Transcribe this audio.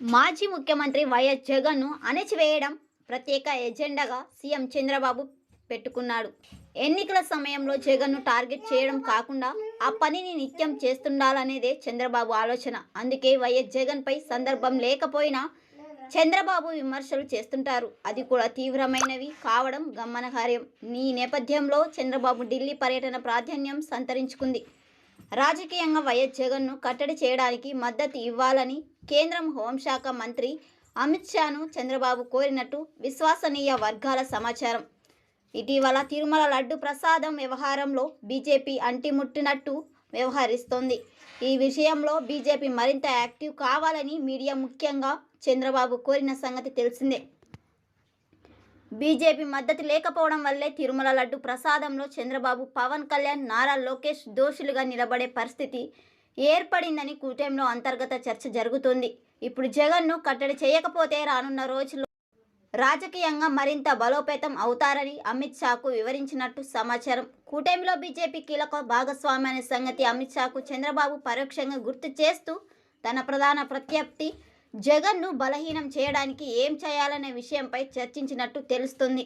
మాజీ ముఖ్యమంత్రి వైఎస్ జగన్ను అణచివేయడం ప్రత్యేక ఎజెండాగా సీఎం చంద్రబాబు పెట్టుకున్నాడు. ఎన్నికల సమయంలో జగన్ను టార్గెట్ చేయడం కాకుండా ఆ పనిని నిత్యం చేస్తుండాలనేదే చంద్రబాబు ఆలోచన. అందుకే వైఎస్ జగన్పై సందర్భం లేకపోయినా చంద్రబాబు విమర్శలు చేస్తుంటారు. అది కూడా తీవ్రమైనవి కావడం గమనార్హం. ఈ నేపథ్యంలో చంద్రబాబు ఢిల్లీ పర్యటన ప్రాధాన్యం సంతరించుకుంది. రాజకీయంగా వైఎస్ జగన్ను కట్టడి చేయడానికి మద్దతు ఇవ్వాలని కేంద్రం హోంశాఖ మంత్రి అమిత్ షాను చంద్రబాబు కోరినట్టు విశ్వసనీయ వర్గాల సమాచారం. ఇటీవల తిరుమల లడ్డు ప్రసాదం వ్యవహారంలో బీజేపీ అంటిముట్టినట్టు వ్యవహరిస్తోంది. ఈ విషయంలో బీజేపీ మరింత యాక్టివ్ కావాలని మీడియా ముఖ్యంగా చంద్రబాబు కోరిన సంగతి తెలిసిందే. బీజేపీ మద్దతు లేకపోవడం వల్లే తిరుమల లడ్డు ప్రసాదంలో చంద్రబాబు, పవన్ కళ్యాణ్, నారా లోకేష్ దోషులుగా నిలబడే పరిస్థితి ఏర్పడిందని కూటమిలో అంతర్గత చర్చ జరుగుతోంది. ఇప్పుడు జగన్ను కట్టడి చేయకపోతే రానున్న రోజుల్లో రాజకీయంగా మరింత బలోపేతం అవుతారని అమిత్ షాకు వివరించినట్టు సమాచారం. కూటమిలో బీజేపీ కీలక భాగస్వామి అనే సంగతి అమిత్ షాకు చంద్రబాబు పరోక్షంగా గుర్తు చేస్తూ తన ప్రధాన ప్రత్యర్థి జగన్ను బలహీనం చేయడానికి ఏం చేయాలనే విషయంపై చర్చించినట్టు తెలుస్తుంది.